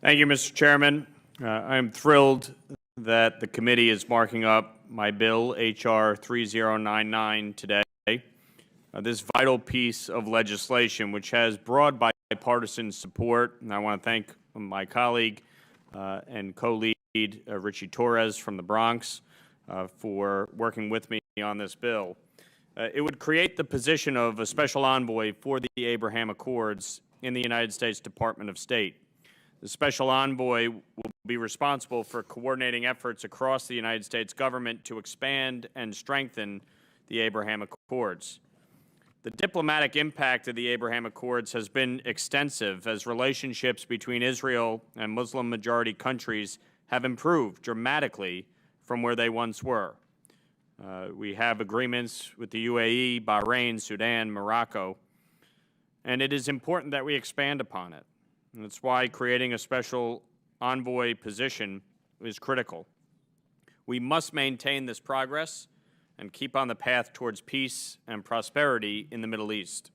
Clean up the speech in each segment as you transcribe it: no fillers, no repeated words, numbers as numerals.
Thank you, Mr. Chairman. I'm thrilled that the committee is marking up my bill, H.R. 3099, today. This vital piece of legislation, which has broad bipartisan support, and I want to thank my colleague and co-lead, Richie Torres from the Bronx, for working with me on this bill. It would create the position of a special envoy for the Abraham Accords in the United States Department of State. The special envoy will be responsible for coordinating efforts across the United States government to expand and strengthen the Abraham Accords. The diplomatic impact of the Abraham Accords has been extensive as relationships between Israel and Muslim-majority countries have improved dramatically from where they once were. We have agreements with the UAE, Bahrain, Sudan, Morocco, and it is important that we expand upon it. And that's why creating a special envoy position is critical. We must maintain this progress and keep on the path towards peace and prosperity in the Middle East.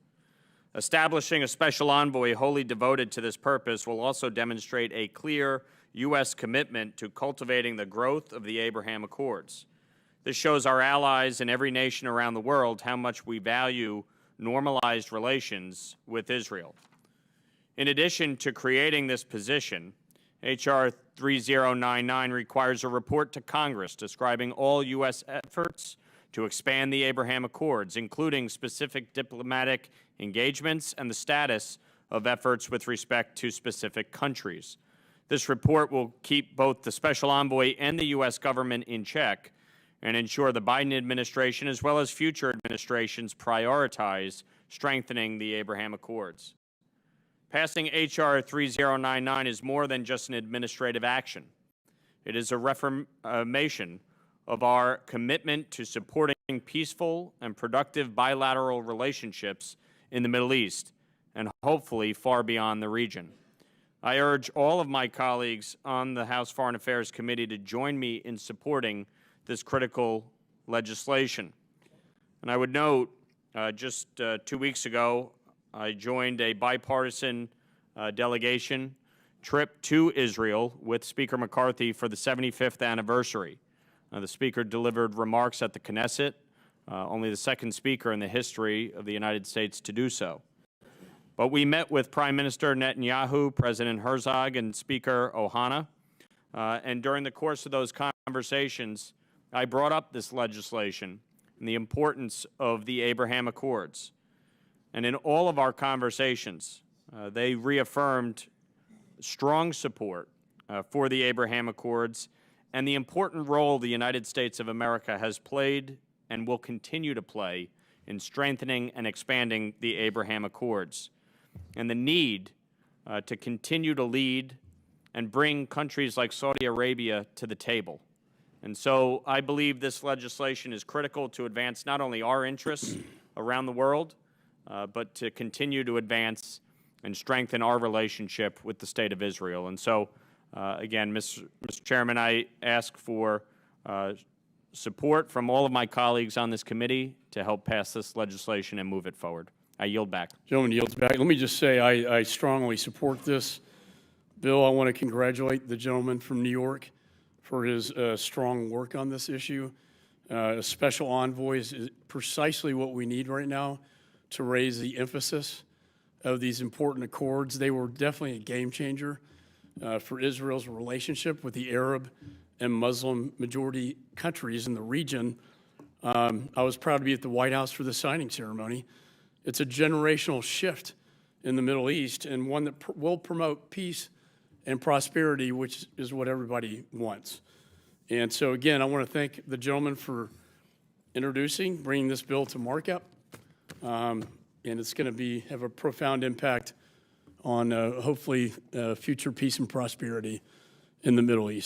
Establishing a special envoy wholly devoted to this purpose will also demonstrate a clear U.S. commitment to cultivating the growth of the Abraham Accords. This shows our allies in every nation around the world how much we value normalized relations with Israel. In addition to creating this position, H.R. 3099 requires a report to Congress describing all U.S. efforts to expand the Abraham Accords, including specific diplomatic engagements and the status of efforts with respect to specific countries. This report will keep both the special envoy and the U.S. government in check and ensure the Biden administration, as well as future administrations, prioritize strengthening the Abraham Accords. Passing H.R. 3099 is more than just an administrative action. It is a reaffirmation of our commitment to supporting peaceful and productive bilateral relationships in the Middle East and hopefully far beyond the region. I urge all of my colleagues on the House Foreign Affairs Committee to join me in supporting this critical legislation. And I would note, just 2 weeks ago, I joined a bipartisan delegation trip to Israel with Speaker McCarthy for the 75th anniversary. The Speaker delivered remarks at the Knesset, only the second Speaker in the history of the United States to do so. But we met with Prime Minister Netanyahu, President Herzog, and Speaker Ohana, and during the course of those conversations, I brought up this legislation and the importance of the Abraham Accords. And in all of our conversations, they reaffirmed strong support for the Abraham Accords and the important role the United States of America has played and will continue to play in strengthening and expanding the Abraham Accords, and the need to continue to lead and bring countries like Saudi Arabia to the table. And so I believe this legislation is critical to advance not only our interests around the world, but to continue to advance and strengthen our relationship with the State of Israel. And so, again, Mr. Chairman, I ask for support from all of my colleagues on this committee to help pass this legislation and move it forward. I yield back. Gentleman yields back. Let me just say I strongly support this bill. I want to congratulate the gentleman from New York for his strong work on this issue. A special envoy is precisely what we need right now to raise the emphasis of these important accords. They were definitely a game changer for Israel's relationship with the Arab and Muslim majority countries in the region. I was proud to be at the White House for the signing ceremony. It's a generational shift in the Middle East, and one that will promote peace and prosperity, which is what everybody wants. And so again, I want to thank the gentleman for bringing this bill to markup. And it's going to have a profound impact on hopefully future peace and prosperity in the Middle East.